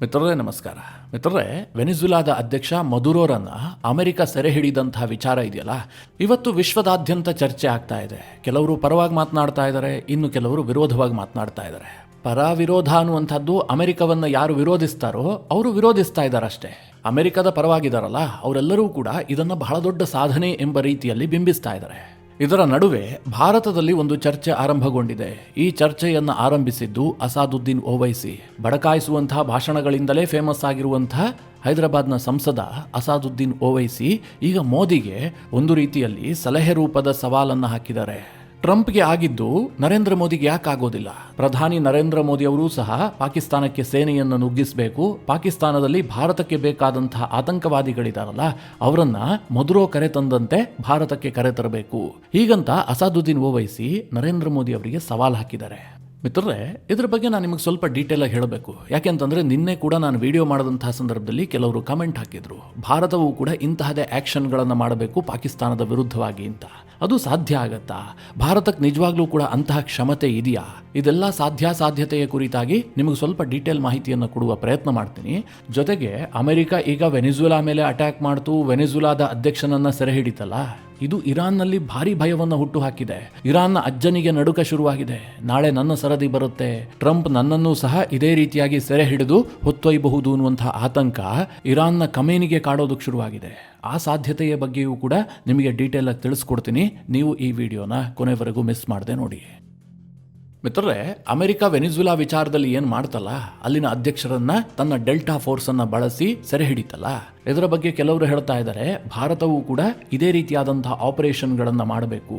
ಮಿತ್ರರೇ ನಮಸ್ಕಾರ. ಮಿತ್ರರೇ, ವೆನಿಜುಲಾದ ಅಧ್ಯಕ್ಷ ಮದುರೋರನ್ನ ಅಮೆರಿಕ ಸೆರೆ ಹಿಡಿದಂತಹ ವಿಚಾರ ಇದೆಯಲ್ಲ, ಇವತ್ತು ವಿಶ್ವದಾದ್ಯಂತ ಚರ್ಚೆ ಆಗ್ತಾ ಇದೆ. ಕೆಲವರು ಪರವಾಗಿ ಮಾತನಾಡ್ತಾ ಇದ್ದಾರೆ, ಇನ್ನು ಕೆಲವರು ವಿರೋಧವಾಗಿ ಮಾತನಾಡ್ತಾ ಇದ್ದಾರೆ. ಪರ ವಿರೋಧ ಅನ್ನುವಂಥದ್ದು ಅಮೆರಿಕವನ್ನು ಯಾರು ವಿರೋಧಿಸ್ತಾರೋ ಅವರು ವಿರೋಧಿಸ್ತಾ ಇದ್ದಾರೆ ಅಷ್ಟೇ. ಅಮೆರಿಕದ ಪರವಾಗಿದ್ದಾರಲ್ಲ ಅವರೆಲ್ಲರೂ ಕೂಡ ಇದನ್ನು ಬಹಳ ದೊಡ್ಡ ಸಾಧನೆ ಎಂಬ ರೀತಿಯಲ್ಲಿ ಬಿಂಬಿಸ್ತಾ ಇದ್ದಾರೆ. ಇದರ ನಡುವೆ ಭಾರತದಲ್ಲಿ ಒಂದು ಚರ್ಚೆ ಆರಂಭಗೊಂಡಿದೆ. ಈ ಚರ್ಚೆಯನ್ನು ಆರಂಭಿಸಿದ್ದು ಅಸಾದುದ್ದೀನ್ ಓವೈಸಿ. ಬಡಕಾಯಿಸುವಂತಹ ಭಾಷಣಗಳಿಂದಲೇ ಫೇಮಸ್ ಆಗಿರುವಂತಹ ಹೈದರಾಬಾದ್ನ ಸಂಸದ ಅಸಾದುದ್ದೀನ್ ಓವೈಸಿ ಈಗ ಮೋದಿಗೆ ಒಂದು ರೀತಿಯಲ್ಲಿ ಸಲಹೆ ರೂಪದ ಸವಾಲನ್ನು ಹಾಕಿದ್ದಾರೆ. ಟ್ರಂಪ್ಗೆ ಆಗಿದ್ದು ನರೇಂದ್ರ ಮೋದಿಗೆ ಯಾಕಾಗೋದಿಲ್ಲ? ಪ್ರಧಾನಿ ನರೇಂದ್ರ ಮೋದಿ ಅವರೂ ಸಹ ಪಾಕಿಸ್ತಾನಕ್ಕೆ ಸೇನೆಯನ್ನು ನುಗ್ಗಿಸಬೇಕು, ಪಾಕಿಸ್ತಾನದಲ್ಲಿ ಭಾರತಕ್ಕೆ ಬೇಕಾದಂತಹ ಆತಂಕವಾದಿಗಳಿದಾರಲ್ಲ ಅವರನ್ನ ಮದುರೋ ಕರೆ ತಂದಂತೆ ಭಾರತಕ್ಕೆ ಕರೆ ತರಬೇಕು. ಹೀಗಂತ ಅಸಾದುದ್ದೀನ್ ಓವೈಸಿ ನರೇಂದ್ರ ಮೋದಿ ಅವರಿಗೆ ಸವಾಲು ಹಾಕಿದ್ದಾರೆ. ಮಿತ್ರರೇ, ಇದ್ರ ಬಗ್ಗೆ ನಾನು ನಿಮಗೆ ಸ್ವಲ್ಪ ಡೀಟೇಲ್ ಆಗಿ ಹೇಳಬೇಕು. ಯಾಕೆಂತಂದ್ರೆ ನಿನ್ನೆ ಕೂಡ ನಾನು ವಿಡಿಯೋ ಮಾಡಿದಂತಹ ಸಂದರ್ಭದಲ್ಲಿ ಕೆಲವರು ಕಮೆಂಟ್ ಹಾಕಿದ್ರು, ಭಾರತವು ಕೂಡ ಇಂತಹದೇ ಆಕ್ಷನ್ಗಳನ್ನು ಮಾಡಬೇಕು ಪಾಕಿಸ್ತಾನದ ವಿರುದ್ಧವಾಗಿ ಅಂತ. ಅದು ಸಾಧ್ಯ ಆಗತ್ತಾ? ಭಾರತಕ್ಕೆ ನಿಜವಾಗ್ಲೂ ಕೂಡ ಅಂತಹ ಕ್ಷಮತೆ ಇದೆಯಾ? ಇದೆಲ್ಲ ಸಾಧ್ಯತೆಯ ಕುರಿತಾಗಿ ನಿಮಗೆ ಸ್ವಲ್ಪ ಡೀಟೇಲ್ ಮಾಹಿತಿಯನ್ನು ಕೊಡುವ ಪ್ರಯತ್ನ ಮಾಡ್ತೀನಿ. ಜೊತೆಗೆ ಅಮೆರಿಕ ಈಗ ವೆನಿಜುಲಾ ಮೇಲೆ ಅಟ್ಯಾಕ್ ಮಾಡ್ತು, ವೆನಿಜುಲಾದ ಅಧ್ಯಕ್ಷನನ್ನ ಸೆರೆ ಹಿಡಿತಲ್ಲ, ಇದು ಇರಾನ್ನಲ್ಲಿ ಭಾರಿ ಭಯವನ್ನು ಹುಟ್ಟು ಹಾಕಿದೆ. ಇರಾನ್ನ ಅಜ್ಜನಿಗೆ ನಡುಕ ಶುರುವಾಗಿದೆ. ನಾಳೆ ನನ್ನ ಸರದಿ ಬರುತ್ತೆ, ಟ್ರಂಪ್ ನನ್ನನ್ನು ಸಹ ಇದೇ ರೀತಿಯಾಗಿ ಸೆರೆ ಹಿಡಿದು ಹೊತ್ತೊಯ್ಯಬಹುದು ಅನ್ನುವಂತಹ ಆತಂಕ ಇರಾನ್ನ ಕಮೇನಿಗೆ ಕಾಡೋದಕ್ಕೆ ಶುರುವಾಗಿದೆ. ಆ ಸಾಧ್ಯತೆಯ ಬಗ್ಗೆಯೂ ಕೂಡ ನಿಮಗೆ ಡೀಟೇಲ್ ಆಗಿ ತಿಳಿಸ್ಕೊಡ್ತೀನಿ. ನೀವು ಈ ವಿಡಿಯೋನ ಕೊನೆವರೆಗೂ ಮಿಸ್ ಮಾಡದೆ ನೋಡಿ. ಮಿತ್ರರೇ, ಅಮೆರಿಕ ವೆನಿಜುಲಾ ವಿಚಾರದಲ್ಲಿ ಏನು ಮಾಡ್ತಲ್ಲ, ಅಲ್ಲಿನ ಅಧ್ಯಕ್ಷರನ್ನ ತನ್ನ ಡೆಲ್ಟಾ ಫೋರ್ಸ್ ಅನ್ನ ಬಳಸಿ ಸೆರೆ ಹಿಡಿತಲ್ಲ, ಇದರ ಬಗ್ಗೆ ಕೆಲವರು ಹೇಳ್ತಾ ಇದ್ದಾರೆ ಭಾರತವೂ ಕೂಡ ಇದೇ ರೀತಿಯಾದಂತಹ ಆಪರೇಷನ್ಗಳನ್ನು ಮಾಡಬೇಕು,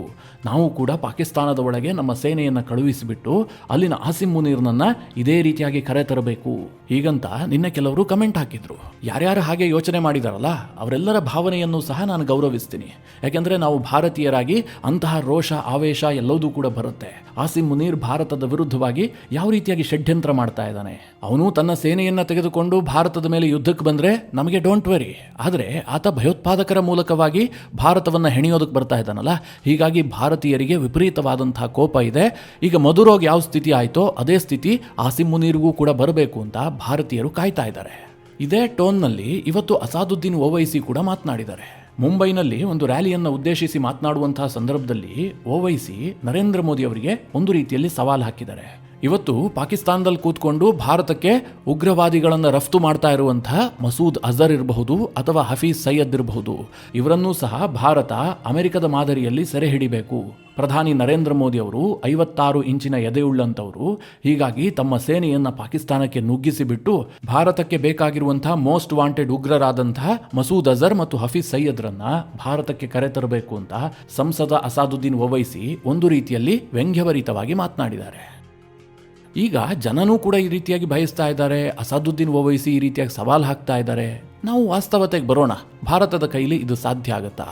ನಾವು ಕೂಡ ಪಾಕಿಸ್ತಾನದ ಒಳಗೆ ನಮ್ಮ ಸೇನೆಯನ್ನು ಕಳುಹಿಸಿಬಿಟ್ಟು ಅಲ್ಲಿನ ಆಸಿಮ್ ಮುನೀರ್ನನ್ನ ಇದೇ ರೀತಿಯಾಗಿ ಕರೆ ತರಬೇಕು ಹೀಗಂತ ನಿನ್ನೆ ಕೆಲವರು ಕಮೆಂಟ್ ಹಾಕಿದ್ರು. ಯಾರ್ಯಾರು ಹಾಗೆ ಯೋಚನೆ ಮಾಡಿದಾರಲ್ಲ ಅವರೆಲ್ಲರ ಭಾವನೆಯನ್ನು ಸಹ ನಾನು ಗೌರವಿಸ್ತೀನಿ. ಯಾಕೆಂದ್ರೆ ನಾವು ಭಾರತೀಯರಾಗಿ ಅಂತಹ ರೋಷ ಆವೇಶ ಎಲ್ಲದೂ ಕೂಡ ಬರುತ್ತೆ. ಆಸಿಮ್ ಮುನೀರ್ ಭಾರತದ ವಿರುದ್ಧವಾಗಿ ಯಾವ ರೀತಿಯಾಗಿ ಷಡ್ಯಂತ್ರ ಮಾಡ್ತಾ ಇದ್ದಾನೆ, ಅವನು ತನ್ನ ಸೇನೆಯನ್ನ ತೆಗೆದುಕೊಂಡು ಭಾರತದ ಮೇಲೆ ಯುದ್ಧಕ್ಕೆ ಬಂದ್ರೆ ನಮಗೆ ಡೋಂಟ್ ವೆರಿ, ಆದರೆ ಆತ ಭಯೋತ್ಪಾದಕರ ಮೂಲಕವಾಗಿ ಭಾರತವನ್ನು ಹೆಣಿಯೋದಕ್ಕೆ ಬರ್ತಾ ಇದ್ದಾನಲ್ಲ, ಹೀಗಾಗಿ ಭಾರತೀಯರಿಗೆ ವಿಪರೀತವಾದಂತಹ ಕೋಪ ಇದೆ. ಈಗ ಮದುರೋಗ್ ಯಾವ ಸ್ಥಿತಿ ಆಯಿತೋ ಅದೇ ಸ್ಥಿತಿ ಆಸಿಮ್ ಮುನೀರ್ಗೂ ಕೂಡ ಬರಬೇಕು ಅಂತ ಭಾರತೀಯರು ಕಾಯ್ತಾ ಇದ್ದಾರೆ. ಇದೇ ಟೋನ್ನಲ್ಲಿ ಇವತ್ತು ಅಸಾದುದ್ದೀನ್ ಓವೈಸಿ ಕೂಡ ಮಾತನಾಡಿದ್ದಾರೆ. ಮುಂಬೈನಲ್ಲಿ ಒಂದು ರ್ಯಾಲಿಯನ್ನು ಉದ್ದೇಶಿಸಿ ಮಾತನಾಡುವಂತಹ ಸಂದರ್ಭದಲ್ಲಿ ಓವೈಸಿ ನರೇಂದ್ರ ಮೋದಿ ಅವರಿಗೆ ಒಂದು ರೀತಿಯಲ್ಲಿ ಸವಾಲು ಹಾಕಿದ್ದಾರೆ. ಇವತ್ತು ಪಾಕಿಸ್ತಾನದಲ್ಲಿ ಕೂತ್ಕೊಂಡು ಭಾರತಕ್ಕೆ ಉಗ್ರವಾದಿಗಳನ್ನು ರಫ್ತು ಮಾಡ್ತಾ ಇರುವಂತಹ ಮಸೂದ್ ಅಜರ್ ಇರಬಹುದು ಅಥವಾ ಹಫೀಜ್ ಸೈಯದ್ ಇರಬಹುದು, ಇವರನ್ನೂ ಸಹ ಭಾರತ ಅಮೆರಿಕದ ಮಾದರಿಯಲ್ಲಿ ಸೆರೆ ಹಿಡಿಬೇಕು. ಪ್ರಧಾನಿ ನರೇಂದ್ರ ಮೋದಿ ಅವರು 56 ಇಂಚಿನ ಎದೆಯುಳ್ಳಂಥವರು, ಹೀಗಾಗಿ ತಮ್ಮ ಸೇನೆಯನ್ನು ಪಾಕಿಸ್ತಾನಕ್ಕೆ ನುಗ್ಗಿಸಿಬಿಟ್ಟು ಭಾರತಕ್ಕೆ ಬೇಕಾಗಿರುವಂತಹ ಮೋಸ್ಟ್ ವಾಂಟೆಡ್ ಉಗ್ರರಾದಂತಹ ಮಸೂದ್ ಅಜರ್ ಮತ್ತು ಹಫೀಜ್ ಸೈಯದ್ರನ್ನ ಭಾರತಕ್ಕೆ ಕರೆತರಬೇಕು ಅಂತ ಸಂಸದ ಅಸಾದುದ್ದೀನ್ ಓವೈಸಿ ಒಂದು ರೀತಿಯಲ್ಲಿ ವ್ಯಂಗ್ಯಭರಿತವಾಗಿ ಮಾತನಾಡಿದ್ದಾರೆ. ಈಗ ಜನನೂ ಕೂಡ ಈ ರೀತಿಯಾಗಿ ಬಯಸ್ತಾ ಇದ್ದಾರೆ, ಅಸಾದುದ್ದೀನ್ ಓವೈಸಿ ಈ ರೀತಿಯಾಗಿ ಸವಾಲು ಹಾಕ್ತಾ ಇದ್ದಾರೆ. ನಾವು ವಾಸ್ತವತೆಗೆ ಬರೋಣ, ಭಾರತದ ಕೈಲಿ ಇದು ಸಾಧ್ಯ ಆಗುತ್ತಾ?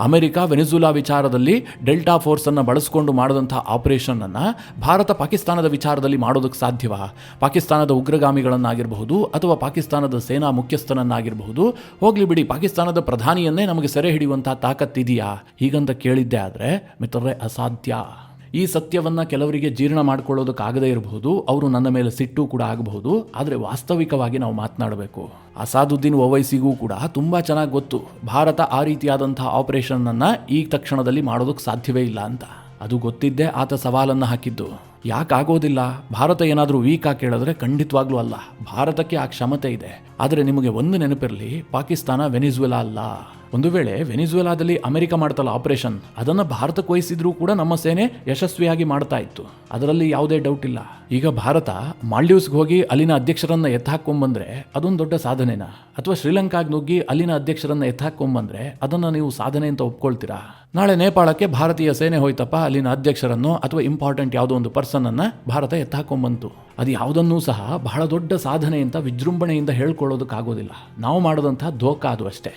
ಅಮೆರಿಕ ವೆನಿಜುಲಾ ವಿಚಾರದಲ್ಲಿ ಡೆಲ್ಟಾ ಫೋರ್ಸ್ ಅನ್ನು ಬಳಸಿಕೊಂಡು ಮಾಡಿದಂಥ ಆಪರೇಷನ್ ಅನ್ನು ಭಾರತ ಪಾಕಿಸ್ತಾನದ ವಿಚಾರದಲ್ಲಿ ಮಾಡೋದಕ್ಕೆ ಸಾಧ್ಯವಾ? ಪಾಕಿಸ್ತಾನದ ಉಗ್ರಗಾಮಿಗಳನ್ನಾಗಿರಬಹುದು ಅಥವಾ ಪಾಕಿಸ್ತಾನದ ಸೇನಾ ಮುಖ್ಯಸ್ಥನನ್ನಾಗಿರಬಹುದು, ಹೋಗ್ಲಿ ಬಿಡಿ, ಪಾಕಿಸ್ತಾನದ ಪ್ರಧಾನಿಯನ್ನೇ ನಮಗೆ ಸೆರೆ ಹಿಡಿಯುವಂತಹ ತಾಕತ್ತಿದೆಯಾ ಹೀಗಂತ ಕೇಳಿದ್ದೆ ಆದರೆ ಮಿತ್ರರೇ, ಅಸಾಧ್ಯ. ಈ ಸತ್ಯವನ್ನ ಕೆಲವರಿಗೆ ಜೀರ್ಣ ಮಾಡ್ಕೊಳ್ಳೋದಕ್ಕಾಗದೇ ಇರಬಹುದು, ಅವರು ನನ್ನ ಮೇಲೆ ಸಿಟ್ಟು ಕೂಡ ಆಗಬಹುದು, ಆದರೆ ವಾಸ್ತವಿಕವಾಗಿ ನಾವು ಮಾತನಾಡಬೇಕು. ಅಸಾದುದ್ದೀನ್ ಓವೈಸಿಗೂ ಕೂಡ ತುಂಬಾ ಚೆನ್ನಾಗಿ ಗೊತ್ತು ಭಾರತ ಆ ರೀತಿಯಾದಂತಹ ಆಪರೇಷನ್ ಅನ್ನ ಈ ತಕ್ಷಣದಲ್ಲಿ ಮಾಡೋದಕ್ಕೆ ಸಾಧ್ಯವೇ ಇಲ್ಲ ಅಂತ. ಅದು ಗೊತ್ತಿದ್ದೇ ಆತ ಸವಾಲನ್ನು ಹಾಕಿದ್ದು. ಯಾಕಾಗೋದಿಲ್ಲ? ಭಾರತ ಏನಾದರೂ ವೀಕ್ ಆಗಿ ಕೇಳಿದ್ರೆ ಖಂಡಿತವಾಗ್ಲೂ ಅಲ್ಲ, ಭಾರತಕ್ಕೆ ಆ ಕ್ಷಮತೆ ಇದೆ. ಆದರೆ ನಿಮಗೆ ಒಂದು ನೆನಪಿರಲಿ, ಪಾಕಿಸ್ತಾನ ವೆನಿಜುವೆಲಾ ಅಲ್ಲ. ಒಂದು ವೇಳೆ ವೆನಿಜುವೆಲಾದಲ್ಲಿ ಅಮೆರಿಕ ಮಾಡ್ತಲ್ಲ ಆಪರೇಷನ್, ಅದನ್ನು ಭಾರತಕ್ಕೆ ವಹಿಸಿದ್ರೂ ಕೂಡ ನಮ್ಮ ಸೇನೆ ಯಶಸ್ವಿಯಾಗಿ ಮಾಡ್ತಾ ಇತ್ತು, ಅದರಲ್ಲಿ ಯಾವುದೇ ಡೌಟ್ ಇಲ್ಲ. ಈಗ ಭಾರತ ಮಾಲ್ಡೀವ್ಸ್ಗೆ ಹೋಗಿ ಅಲ್ಲಿನ ಅಧ್ಯಕ್ಷರನ್ನ ಎತ್ತಾಕೊಂಡ್ಬಂದ್ರೆ ಅದೊಂದು ದೊಡ್ಡ ಸಾಧನೆನಾ? ಅಥವಾ ಶ್ರೀಲಂಕಾಗೆ ನುಗ್ಗಿ ಅಲ್ಲಿನ ಅಧ್ಯಕ್ಷರನ್ನ ಎತ್ತಾಕೊಂಡ್ಬಂದ್ರೆ ಅದನ್ನು ನೀವು ಸಾಧನೆ ಅಂತ ಒಪ್ಕೊಳ್ತೀರಾ? ನಾಳೆ ನೇಪಾಳಕ್ಕೆ ಭಾರತೀಯ ಸೇನೆ ಹೋಯ್ತಪ್ಪ, ಅಲ್ಲಿನ ಅಧ್ಯಕ್ಷರನ್ನು ಅಥವಾ ಇಂಪಾರ್ಟೆಂಟ್ ಯಾವುದೋ ಒಂದು ಪರ್ಸನ್ ಅನ್ನ ಭಾರತ ಎತ್ತಾಕೊಂಡ್ಬಂತು, ಅದು ಯಾವುದನ್ನೂ ಸಹ ಬಹಳ ದೊಡ್ಡ ಸಾಧನೆ ಅಂತ ವಿಜೃಂಭಣೆಯಿಂದ ಹೇಳ್ಕೊಳ್ಳೋದಕ್ಕಾಗೋದಿಲ್ಲ. ನಾವು ಮಾಡೋದಂತಹ ಧೋಕಾ ಅದು ಅಷ್ಟೇ.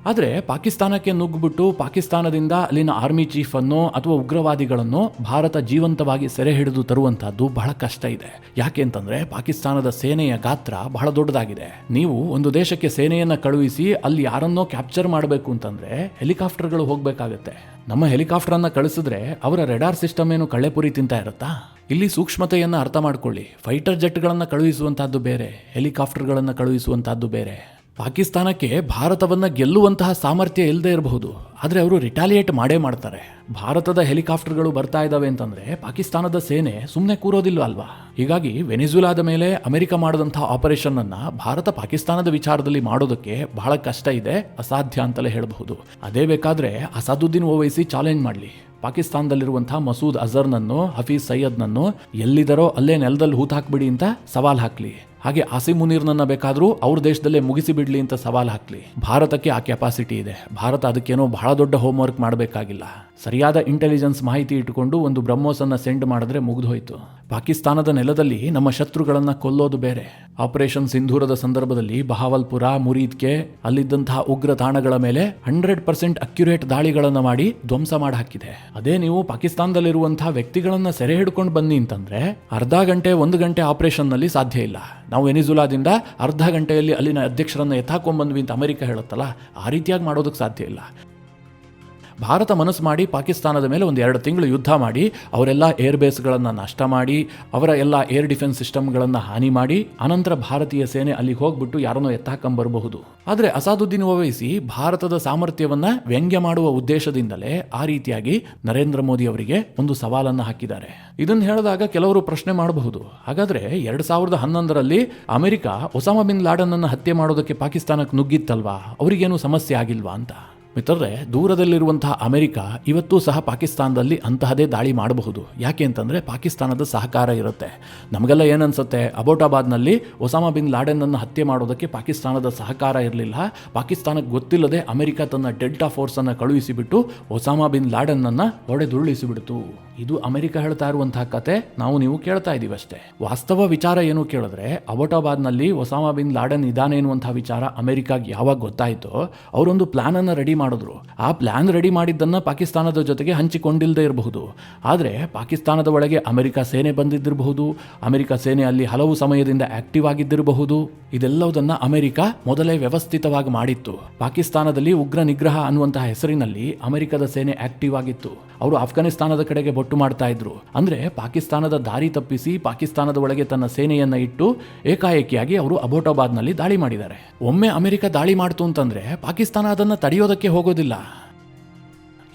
ಆದರೆ ಪಾಕಿಸ್ತಾನಕ್ಕೆ ನುಗ್ಗಿಬಿಟ್ಟು ಪಾಕಿಸ್ತಾನದಿಂದ ಅಲ್ಲಿನ ಆರ್ಮಿ ಚೀಫ್ ಅನ್ನು ಅಥವಾ ಉಗ್ರವಾದಿಗಳನ್ನು ಭಾರತ ಜೀವಂತವಾಗಿ ಸೆರೆ ಹಿಡಿದು ತರುವಂತಹದ್ದು ಬಹಳ ಕಷ್ಟ ಇದೆ. ಯಾಕೆ ಅಂತಂದ್ರೆ ಪಾಕಿಸ್ತಾನದ ಸೇನೆಯ ಗಾತ್ರ ಬಹಳ ದೊಡ್ಡದಾಗಿದೆ. ನೀವು ಒಂದು ದೇಶಕ್ಕೆ ಸೇನೆಯನ್ನ ಕಳುಹಿಸಿ ಅಲ್ಲಿ ಯಾರನ್ನೋ ಕ್ಯಾಪ್ಚರ್ ಮಾಡಬೇಕು ಅಂತಂದ್ರೆ ಹೆಲಿಕಾಪ್ಟರ್ಗಳು ಹೋಗ್ಬೇಕಾಗತ್ತೆ. ನಮ್ಮ ಹೆಲಿಕಾಪ್ಟರ್ ಅನ್ನ ಕಳಿಸಿದ್ರೆ ಅವರ ರೆಡಾರ್ ಸಿಸ್ಟಮ್ ಏನು ಕಳ್ಳೆಪುರಿ ತಿಂತಾ ಇರುತ್ತಾ? ಇಲ್ಲಿ ಸೂಕ್ಷ್ಮತೆಯನ್ನ ಅರ್ಥ ಮಾಡ್ಕೊಳ್ಳಿ. ಫೈಟರ್ ಜೆಟ್ಗಳನ್ನ ಕಳುಹಿಸುವಂತಹದ್ದು ಬೇರೆ, ಹೆಲಿಕಾಪ್ಟರ್ಗಳನ್ನ ಕಳುಹಿಸುವಂತಹದ್ದು ಬೇರೆ. ಪಾಕಿಸ್ತಾನಕ್ಕೆ ಭಾರತವನ್ನ ಗೆಲ್ಲುವಂತಹ ಸಾಮರ್ಥ್ಯ ಇಲ್ಲದೆ ಇರಬಹುದು, ಆದರೆ ಅವರು ರಿಟಾಲಿಯೇಟ್ ಮಾಡೇ ಮಾಡ್ತಾರೆ. ಭಾರತದ ಹೆಲಿಕಾಪ್ಟರ್ಗಳು ಬರ್ತಾ ಇದ್ದಾವೆ ಅಂತಂದ್ರೆ ಪಾಕಿಸ್ತಾನದ ಸೇನೆ ಸುಮ್ಮನೆ ಕೂರೋದಿಲ್ಲ ಅಲ್ವಾ? ಹೀಗಾಗಿ ವೆನಿಜುಲಾದ ಮೇಲೆ ಅಮೆರಿಕ ಮಾಡಿದಂತಹ ಆಪರೇಷನ್ ಅನ್ನ ಭಾರತ ಪಾಕಿಸ್ತಾನದ ವಿಚಾರದಲ್ಲಿ ಮಾಡೋದಕ್ಕೆ ಬಹಳ ಕಷ್ಟ ಇದೆ, ಅಸಾಧ್ಯ ಅಂತಲೇ ಹೇಳಬಹುದು. ಅದೇ ಬೇಕಾದ್ರೆ ಅಸಾದುದ್ದೀನ್ ಓವೈಸಿ ಚಾಲೆಂಜ್ ಮಾಡಲಿ. ಪಾಕಿಸ್ತಾನದಲ್ಲಿರುವಂತಹ ಮಸೂದ್ ಅಜರ್ನನ್ನು, ಹಫೀಜ್ ಸೈಯದ್ನನ್ನು ಎಲ್ಲಿದರೋ ಅಲ್ಲೇ ನೆಲದಲ್ಲಿ ಹೂತಾಕ್ಬಿಡಿ ಅಂತ ಸವಾಲ್ ಹಾಕ್ಲಿ. ಹಾಗೆ ಆಸಿಮ್ ಮುನೀರ್ನನ್ನ ಬೇಕಾದ್ರೂ ಅವ್ರ ದೇಶದಲ್ಲೇ ಮುಗಿಸಿ ಬಿಡ್ಲಿ ಅಂತ ಸವಾಲ್ ಹಾಕ್ಲಿ. ಭಾರತಕ್ಕೆ ಆ ಕೆಪಾಸಿಟಿ ಇದೆ. ಭಾರತ ಅದಕ್ಕೇನೋ ಬಹಳ ದೊಡ್ಡ ಹೋಮ್ವರ್ಕ್ ಮಾಡಬೇಕಾಗಿಲ್ಲ. ಸರಿಯಾದ ಇಂಟೆಲಿಜೆನ್ಸ್ ಮಾಹಿತಿ ಇಟ್ಟುಕೊಂಡು ಒಂದು ಬ್ರಹ್ಮೋಸ್ ಅನ್ನ ಸೆಂಡ್ ಮಾಡಿದ್ರೆ ಮುಗಿದು ಹೋಯ್ತು. ಪಾಕಿಸ್ತಾನದ ನೆಲದಲ್ಲಿ ನಮ್ಮ ಶತ್ರುಗಳನ್ನ ಕೊಲ್ಲೋದು ಬೇರೆ. ಆಪರೇಷನ್ ಸಿಂಧೂರದ ಸಂದರ್ಭದಲ್ಲಿ ಬಹಾವಲ್ಪುರ, ಮುರೀದ್ಗೆ ಅಲ್ಲಿದ್ದಂತಹ ಉಗ್ರ ತಾಣಗಳ ಮೇಲೆ 100% ಅಕ್ಯುರೇಟ್ ದಾಳಿಗಳನ್ನ ಮಾಡಿ ಧ್ವಂಸ ಮಾಡಿ ಹಾಕಿದೆ. ಅದೇ ನೀವು ಪಾಕಿಸ್ತಾನದಲ್ಲಿರುವಂತಹ ವ್ಯಕ್ತಿಗಳನ್ನ ಸೆರೆ ಹಿಡ್ಕೊಂಡು ಬನ್ನಿ ಅಂತಂದ್ರೆ ಅರ್ಧ ಗಂಟೆ 1 ಗಂಟೆ ಆಪರೇಷನ್ ನಲ್ಲಿ ಸಾಧ್ಯ ಇಲ್ಲ. ನಾವು ವೆನಿಜುಲಾದಿಂದ ಅರ್ಧ ಗಂಟೆಯಲ್ಲಿ ಅಲ್ಲಿನ ಅಧ್ಯಕ್ಷರನ್ನ ಎತ್ತಾಕೊಂಡ್ಬಂದ್ವಿ ಅಂತ ಅಮೆರಿಕ ಹೇಳುತ್ತಲ್ಲ, ಆ ರೀತಿಯಾಗಿ ಮಾಡೋದಕ್ಕೆ ಸಾಧ್ಯ ಇಲ್ಲ. ಭಾರತ ಮನಸ್ಸು ಮಾಡಿ ಪಾಕಿಸ್ತಾನದ ಮೇಲೆ 1-2 ತಿಂಗಳು ಯುದ್ಧ ಮಾಡಿ ಅವರೆಲ್ಲ ಏರ್ ಬೇಸ್ಗಳನ್ನು ನಷ್ಟ ಮಾಡಿ ಅವರ ಎಲ್ಲ ಏರ್ ಡಿಫೆನ್ಸ್ ಸಿಸ್ಟಮ್ಗಳನ್ನು ಹಾನಿ ಮಾಡಿ ಅನಂತರ ಭಾರತೀಯ ಸೇನೆ ಅಲ್ಲಿಗೆ ಹೋಗ್ಬಿಟ್ಟು ಯಾರನ್ನೋ ಎತ್ತಾಕೊಂಬರಬಹುದು. ಆದರೆ ಅಸಾದುದ್ದೀನ್ ಓವೈಸಿ ಭಾರತದ ಸಾಮರ್ಥ್ಯವನ್ನು ವ್ಯಂಗ್ಯ ಮಾಡುವ ಉದ್ದೇಶದಿಂದಲೇ ಆ ರೀತಿಯಾಗಿ ನರೇಂದ್ರ ಮೋದಿ ಅವರಿಗೆ ಒಂದು ಸವಾಲನ್ನು ಹಾಕಿದ್ದಾರೆ. ಇದನ್ನು ಹೇಳಿದಾಗ ಕೆಲವರು ಪ್ರಶ್ನೆ ಮಾಡಬಹುದು, ಹಾಗಾದ್ರೆ 2011ರಲ್ಲಿ ಅಮೆರಿಕ ಒಸಾಮಾ ಬಿನ್ ಲಾಡನ್ ಅನ್ನು ಹತ್ಯೆ ಮಾಡೋದಕ್ಕೆ ಪಾಕಿಸ್ತಾನಕ್ಕೆ ನುಗ್ಗಿತ್ತಲ್ವಾ, ಅವರಿಗೇನು ಸಮಸ್ಯೆ ಆಗಿಲ್ವಾ ಅಂತ. ಮಿತ್ರರೇ, ದೂರದಲ್ಲಿರುವಂತಹ ಅಮೆರಿಕ ಇವತ್ತೂ ಸಹ ಪಾಕಿಸ್ತಾನದಲ್ಲಿ ಅಂತಹದೇ ದಾಳಿ ಮಾಡಬಹುದು. ಯಾಕೆ ಅಂತಂದರೆ ಪಾಕಿಸ್ತಾನದ ಸಹಕಾರ ಇರುತ್ತೆ. ನಮಗೆಲ್ಲ ಏನನ್ಸುತ್ತೆ, ಅಬೋಟಾಬಾದ್ನಲ್ಲಿ ಒಸಾಮಾ ಬಿನ್ ಲಾಡೆನ್ನನ್ನು ಹತ್ಯೆ ಮಾಡೋದಕ್ಕೆ ಪಾಕಿಸ್ತಾನದ ಸಹಕಾರ ಇರಲಿಲ್ಲ. ಪಾಕಿಸ್ತಾನಕ್ಕೆ ಗೊತ್ತಿಲ್ಲದೆ ಅಮೆರಿಕ ತನ್ನ ಡೆಲ್ಟಾ ಫೋರ್ಸನ್ನು ಕಳುಹಿಸಿಬಿಟ್ಟು ಒಸಾಮಾ ಬಿನ್ ಲಾಡೆನ್ನನ್ನು ಹೊಡೆದುರುಳಿಸಿಬಿಡ್ತು. ಇದು ಅಮೆರಿಕ ಹೇಳ್ತಾ ಇರುವಂತಹ ಕತೆ, ನಾವು ನೀವು ಕೇಳ್ತಾ ಇದ್ದೀವಿ ಅಷ್ಟೇ. ವಾಸ್ತವ ವಿಚಾರ ಏನು ಕೇಳಿದ್ರೆ, ಅಬೋಟಾಬಾದ್ನಲ್ಲಿ ಒಸಾಮಾ ಬಿನ್ ಲಾಡೆನ್ ಇದ್ದಾನೆ ಎನ್ನುವಂತಹ ವಿಚಾರ ಅಮೆರಿಕಾಗೆ ಯಾವಾಗ ಗೊತ್ತಾಯಿತೋ ಅವರೊಂದು ಪ್ಲಾನ್ ಅನ್ನು ರೆಡಿ ಮಾಡಿದ್ರು. ಆ ಪ್ಲಾನ್ ರೆಡಿ ಮಾಡಿದ್ದನ್ನ ಪಾಕಿಸ್ತಾನದ ಜೊತೆಗೆ ಹಂಚಿಕೊಂಡಿಲ್ಲದೆ ಇರಬಹುದು. ಆದರೆ ಪಾಕಿಸ್ತಾನದ ಒಳಗೆ ಅಮೆರಿಕ ಸೇನೆ ಬಂದಿದ್ದಿರಬಹುದು, ಅಮೆರಿಕ ಸೇನೆ ಅಲ್ಲಿ ಹಲವು ಸಮಯದಿಂದ ಆಕ್ಟಿವ್ ಆಗಿದ್ದಿರಬಹುದು. ಇದೆಲ್ಲವುದನ್ನ ಅಮೆರಿಕ ಮೊದಲೇ ವ್ಯವಸ್ಥಿತವಾಗಿ ಮಾಡಿತ್ತು. ಪಾಕಿಸ್ತಾನದಲ್ಲಿ ಉಗ್ರ ನಿಗ್ರಹ ಅನ್ನುವಂತಹ ಹೆಸರಿನಲ್ಲಿ ಅಮೆರಿಕದ ಸೇನೆ ಆಕ್ಟಿವ್ ಆಗಿತ್ತು. ಅವರು ಅಫ್ಘಾನಿಸ್ತಾನದ ಕಡೆಗೆ ಬೊಟ್ಟು ಮಾಡ್ತಾ ಇದ್ರು. ಅಂದ್ರೆ ಪಾಕಿಸ್ತಾನದ ದಾರಿ ತಪ್ಪಿಸಿ ಪಾಕಿಸ್ತಾನದ ಒಳಗೆ ತನ್ನ ಸೇನೆಯನ್ನ ಇಟ್ಟು ಏಕಾಏಕಿಯಾಗಿ ಅವರು ಅಬೋಟಾಬಾದ್ನಲ್ಲಿ ದಾಳಿ ಮಾಡಿದ್ದಾರೆ. ಒಮ್ಮೆ ಅಮೆರಿಕ ದಾಳಿ ಮಾಡ್ತು ಅಂತಂದ್ರೆ ಪಾಕಿಸ್ತಾನ ಅದನ್ನು ತಡೆಯೋದಕ್ಕೆ ಹೋಗೋದಿಲ್ಲ.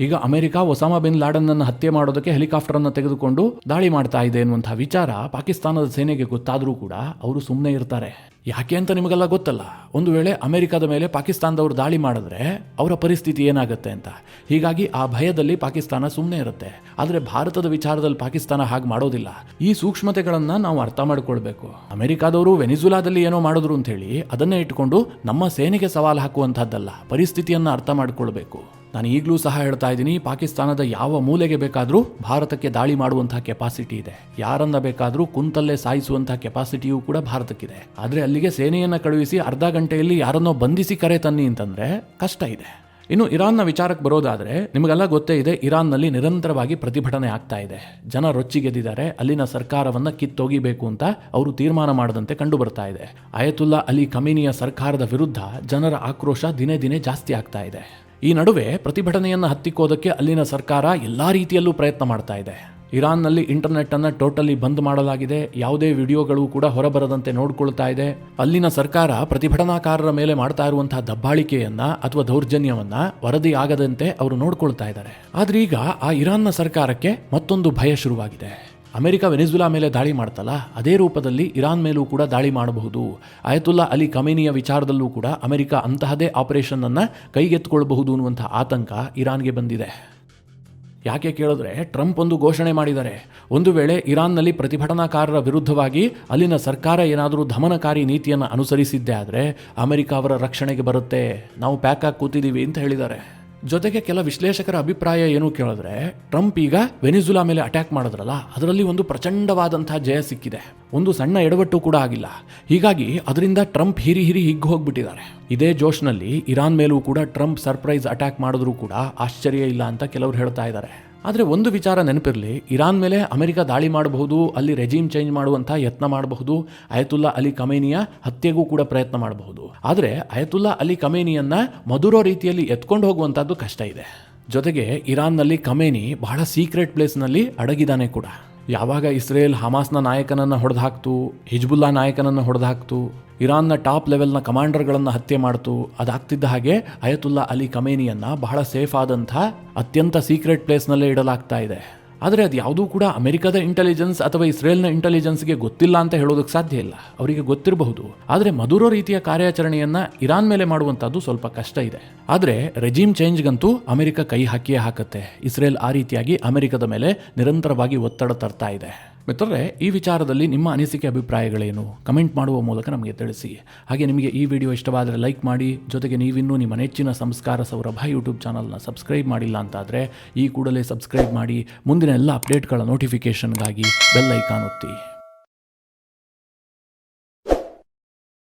ಈಗ ಅಮೆರಿಕ ಒಸಾಮಾ ಬಿನ್ ಲಾಡನ್ ಹತ್ಯೆ ಮಾಡೋದಕ್ಕೆ ಹೆಲಿಕಾಪ್ಟರ್ ಅನ್ನು ತೆಗೆದುಕೊಂಡು ದಾಳಿ ಮಾಡ್ತಾ ಇದೆ ಎನ್ನುವಂತಹ ವಿಚಾರ ಪಾಕಿಸ್ತಾನದ ಸೇನೆಗೆ ಗೊತ್ತಾದರೂ ಕೂಡ ಅವರು ಸುಮ್ಮನೆ ಇರ್ತಾರೆ. ಯಾಕೆ ಅಂತ ನಿಮಗೆಲ್ಲ ಗೊತ್ತಲ್ಲ. ಒಂದು ವೇಳೆ ಅಮೆರಿಕದ ಮೇಲೆ ಪಾಕಿಸ್ತಾನದವರು ದಾಳಿ ಮಾಡಿದ್ರೆ ಅವರ ಪರಿಸ್ಥಿತಿ ಏನಾಗುತ್ತೆ ಅಂತ. ಹೀಗಾಗಿ ಆ ಭಯದಲ್ಲಿ ಪಾಕಿಸ್ತಾನ ಸುಮ್ಮನೆ ಇರುತ್ತೆ. ಆದರೆ ಭಾರತದ ವಿಚಾರದಲ್ಲಿ ಪಾಕಿಸ್ತಾನ ಹಾಗೆ ಮಾಡೋದಿಲ್ಲ. ಈ ಸೂಕ್ಷ್ಮತೆಗಳನ್ನು ನಾವು ಅರ್ಥ ಮಾಡಿಕೊಳ್ಬೇಕು. ಅಮೆರಿಕಾದವರು ವೆನಿಜುಲಾದಲ್ಲಿ ಏನೋ ಮಾಡಿದ್ರು ಅಂತ ಹೇಳಿ ಅದನ್ನೇ ಇಟ್ಟುಕೊಂಡು ನಮ್ಮ ಸೇನೆಗೆ ಸವಾಲು ಹಾಕುವಂತಹದ್ದಲ್ಲ. ಪರಿಸ್ಥಿತಿಯನ್ನು ಅರ್ಥ ಮಾಡಿಕೊಳ್ಬೇಕು. ನಾನು ಈಗಲೂ ಸಹ ಹೇಳ್ತಾ ಇದ್ದೀನಿ, ಪಾಕಿಸ್ತಾನದ ಯಾವ ಮೂಲೆಗೆ ಬೇಕಾದರೂ ಭಾರತಕ್ಕೆ ದಾಳಿ ಮಾಡುವಂತಹ ಕೆಪಾಸಿಟಿ ಇದೆ. ಯಾರನ್ನ ಬೇಕಾದರೂ ಕುಂತಲ್ಲೇ ಸಾಯಿಸುವಂತಹ ಕೆಪಾಸಿಟಿಯೂ ಕೂಡ ಭಾರತಕ್ಕಿದೆ. ಆದರೆ ಅಲ್ಲಿಗೆ ಸೇನೆಯನ್ನು ಕಳುಹಿಸಿ ಅರ್ಧ ಗಂಟೆಯಲ್ಲಿ ಯಾರನ್ನೋ ಬಂಧಿಸಿ ಕರೆ ತನ್ನಿ ಅಂತಂದ್ರೆ ಕಷ್ಟ ಇದೆ. ಇನ್ನು ಇರಾನ್ನ ವಿಚಾರಕ್ಕೆ ಬರೋದಾದರೆ ನಿಮಗೆಲ್ಲ ಗೊತ್ತೇ ಇದೆ, ಇರಾನ್ನಲ್ಲಿ ನಿರಂತರವಾಗಿ ಪ್ರತಿಭಟನೆ ಆಗ್ತಾ ಇದೆ. ಜನ ರೊಚ್ಚಿಗೆದ್ದಿದ್ದಾರೆ. ಅಲ್ಲಿನ ಸರ್ಕಾರವನ್ನು ಕಿತ್ತೊಗಿಬೇಕು ಅಂತ ಅವರು ತೀರ್ಮಾನ ಮಾಡದಂತೆ ಕಂಡು ಬರ್ತಾ ಇದೆ. ಅಯತುಲ್ಲಾ ಅಲಿ ಖಮೇನಿಯ ಸರ್ಕಾರದ ವಿರುದ್ಧ ಜನರ ಆಕ್ರೋಶ ದಿನೇ ದಿನೇ ಜಾಸ್ತಿ ಆಗ್ತಾ ಇದೆ. ಈ ನಡುವೆ ಪ್ರತಿಭಟನೆಯನ್ನು ಹತ್ತಿಕ್ಕೋದಕ್ಕೆ ಅಲ್ಲಿನ ಸರ್ಕಾರ ಎಲ್ಲ ರೀತಿಯಲ್ಲೂ ಪ್ರಯತ್ನ ಮಾಡ್ತಾ ಇದೆ. ಇರಾನ್ನಲ್ಲಿ ಇಂಟರ್ನೆಟ್ ಅನ್ನು ಟೋಟಲಿ ಬಂದ್ ಮಾಡಲಾಗಿದೆ. ಯಾವುದೇ ವಿಡಿಯೋಗಳು ಕೂಡ ಹೊರಬರದಂತೆ ನೋಡ್ಕೊಳ್ತಾ ಇದೆ. ಅಲ್ಲಿನ ಸರ್ಕಾರ ಪ್ರತಿಭಟನಾಕಾರರ ಮೇಲೆ ಮಾಡ್ತಾ ಇರುವಂತಹ ದಬ್ಬಾಳಿಕೆಯನ್ನ ಅಥವಾ ದೌರ್ಜನ್ಯವನ್ನ ವರದಿ ಆಗದಂತೆ ಅವರು ನೋಡ್ಕೊಳ್ತಾ ಇದ್ದಾರೆ. ಆದ್ರೆ ಈಗ ಆ ಇರಾನ್ನ ಸರ್ಕಾರಕ್ಕೆ ಮತ್ತೊಂದು ಭಯ ಶುರುವಾಗಿದೆ. ಅಮೆರಿಕ ವೆನಿಜುಲಾ ಮೇಲೆ ದಾಳಿ ಮಾಡ್ತಲ್ಲ, ಅದೇ ರೂಪದಲ್ಲಿ ಇರಾನ್ ಮೇಲೂ ಕೂಡ ದಾಳಿ ಮಾಡಬಹುದು. ಅಯತುಲ್ಲಾ ಅಲಿ ಖಮೇನಿಯ ವಿಚಾರದಲ್ಲೂ ಕೂಡ ಅಮೆರಿಕ ಅಂತಹದೇ ಆಪರೇಷನ್ ಅನ್ನ ಕೈಗೆತ್ತಿಕೊಳ್ಳಬಹುದು ಅನ್ನುವಂಥ ಆತಂಕ ಇರಾನ್ಗೆ ಬಂದಿದೆ. ಯಾಕೆ ಕೇಳಿದ್ರೆ, ಟ್ರಂಪ್ ಒಂದು ಘೋಷಣೆ ಮಾಡಿದ್ದಾರೆ. ಒಂದು ವೇಳೆ ಇರಾನ್ನಲ್ಲಿ ಪ್ರತಿಭಟನಾಕಾರರ ವಿರುದ್ಧವಾಗಿ ಅಲ್ಲಿನ ಸರ್ಕಾರ ಏನಾದರೂ ದಮನಕಾರಿ ನೀತಿಯನ್ನು ಅನುಸರಿಸಿದ್ದೇ ಆದರೆ ಅಮೆರಿಕ ಅವರ ರಕ್ಷಣೆಗೆ ಬರುತ್ತೆ, ನಾವು ಪ್ಯಾಕ್ ಆಗಿ ಕೂತಿದ್ದೀವಿ ಅಂತ ಹೇಳಿದ್ದಾರೆ. ಜೊತೆಗೆ ಕೆಲ ವಿಶ್ಲೇಷಕರ ಅಭಿಪ್ರಾಯ ಏನು ಕೇಳಿದ್ರೆ, ಟ್ರಂಪ್ ಈಗ ವೆನಿಜುಲಾ ಮೇಲೆ ಅಟ್ಯಾಕ್ ಮಾಡಿದ್ರಲ್ಲ, ಅದರಲ್ಲಿ ಒಂದು ಪ್ರಚಂಡವಾದಂತಹ ಜಯ ಸಿಕ್ಕಿದೆ, ಒಂದು ಸಣ್ಣ ಎಡವಟ್ಟು ಕೂಡ ಆಗಿಲ್ಲ. ಹೀಗಾಗಿ ಅದರಿಂದ ಟ್ರಂಪ್ ಹಿರಿ ಹಿಗ್ಗಿ ಹೋಗ್ಬಿಟ್ಟಿದ್ದಾರೆ. ಇದೇ ಜೋಶ್ನಲ್ಲಿ ಇರಾನ್ ಮೇಲೂ ಕೂಡ ಟ್ರಂಪ್ ಸರ್ಪ್ರೈಸ್ ಅಟ್ಯಾಕ್ ಮಾಡಿದ್ರೂ ಕೂಡ ಆಶ್ಚರ್ಯ ಇಲ್ಲ ಅಂತ ಕೆಲವರು ಹೇಳ್ತಾ ಇದ್ದಾರೆ. ಆದರೆ ಒಂದು ವಿಚಾರ ನೆನಪಿರಲಿ, ಇರಾನ್ ಮೇಲೆ ಅಮೆರಿಕ ದಾಳಿ ಮಾಡಬಹುದು, ಅಲ್ಲಿ ರೆಜಿಮ್ ಚೇಂಜ್ ಮಾಡುವಂಥ ಯತ್ನ ಮಾಡಬಹುದು, ಅಯತುಲ್ಲಾ ಅಲಿ ಖಮೇನಿಯ ಹತ್ಯೆಗೂ ಕೂಡ ಪ್ರಯತ್ನ ಮಾಡಬಹುದು. ಆದರೆ ಅಯತುಲ್ಲಾ ಅಲಿ ಖಮೇನಿಯನ್ನ ಮದುರೋ ರೀತಿಯಲ್ಲಿ ಎತ್ಕೊಂಡು ಹೋಗುವಂಥದ್ದು ಕಷ್ಟ ಇದೆ. ಜೊತೆಗೆ ಇರಾನ್ನಲ್ಲಿ ಖಮೇನಿ ಬಹಳ ಸೀಕ್ರೆಟ್ ಪ್ಲೇಸ್ನಲ್ಲಿ ಅಡಗಿದ್ದಾನೆ ಕೂಡ. ಯಾವಾಗ ಇಸ್ರೇಲ್ ಹಮಾಸ್ನ ನಾಯಕನನ್ನು ಹೊಡೆದು ಹಾಕ್ತು, ಹಿಜ್ಬುಲ್ಲಾ ನಾಯಕನನ್ನು ಹೊಡೆದು ಹಾಕ್ತು, ಇರಾನ್ನ ಟಾಪ್ ಲೆವೆಲ್ನ ಕಮಾಂಡರ್ಗಳನ್ನು ಹತ್ಯೆ ಮಾಡ್ತು, ಅದಾಗ್ತಿದ್ದ ಹಾಗೆ ಅಯತುಲ್ಲಾ ಅಲಿ ಖಮೇನಿಯನ್ನು ಬಹಳ ಸೇಫ್ ಆದಂಥ ಅತ್ಯಂತ ಸೀಕ್ರೆಟ್ ಪ್ಲೇಸ್ನಲ್ಲೇ ಇಡಲಾಗ್ತಾ ಇದೆ. ಆದರೆ ಅದು ಯಾವುದೂ ಕೂಡ ಅಮೆರಿಕದ ಇಂಟೆಲಿಜೆನ್ಸ್ ಅಥವಾ ಇಸ್ರೇಲ್ನ ಇಂಟೆಲಿಜೆನ್ಸ್ಗೆ ಗೊತ್ತಿಲ್ಲ ಅಂತ ಹೇಳೋದಕ್ಕೆ ಸಾಧ್ಯ ಇಲ್ಲ. ಅವರಿಗೆ ಗೊತ್ತಿರಬಹುದು, ಆದರೆ ಮದುರೋ ರೀತಿಯ ಕಾರ್ಯಾಚರಣೆಯನ್ನು ಇರಾನ್ ಮೇಲೆ ಮಾಡುವಂಥದ್ದು ಸ್ವಲ್ಪ ಕಷ್ಟ ಇದೆ. ಆದರೆ ರೆಜಿಮ್ ಚೇಂಜ್ಗಂತೂ ಅಮೆರಿಕ ಕೈ ಹಾಕಿಯೇ ಹಾಕುತ್ತೆ. ಇಸ್ರೇಲ್ ಆ ರೀತಿಯಾಗಿ ಅಮೆರಿಕದ ಮೇಲೆ ನಿರಂತರವಾಗಿ ಒತ್ತಡ ತರ್ತಾ ಇದೆ. ಮಿತ್ರರೇ, ಈ ವಿಚಾರದಲ್ಲಿ ನಿಮ್ಮ ಅನಿಸಿಕೆ ಅಭಿಪ್ರಾಯಗಳೇನು? ಕಮೆಂಟ್ ಮಾಡುವ ಮೂಲಕ ನಮಗೆ ತಿಳಿಸಿ. ಹಾಗೆ ನಿಮಗೆ ಈ ವಿಡಿಯೋ ಇಷ್ಟವಾದರೆ ಲೈಕ್ ಮಾಡಿ. ಜೊತೆಗೆ ನೀವಿನ್ನೂ ನಿಮ್ಮ ನೆಚ್ಚಿನ ಸಂಸ್ಕಾರ ಸೌರಭ ಯೂಟ್ಯೂಬ್ ಚಾನಲ್ನ ಸಬ್ಸ್ಕ್ರೈಬ್ ಮಾಡಿಲ್ಲ ಅಂತಾದರೆ ಈ ಕೂಡಲೇ ಸಬ್ಸ್ಕ್ರೈಬ್ ಮಾಡಿ. ಮುಂದಿನ ಎಲ್ಲ ಅಪ್ಡೇಟ್ಗಳ ನೋಟಿಫಿಕೇಷನ್ಗಾಗಿ ಬೆಲ್ ಐಕಾನ್ ಒತ್ತಿ.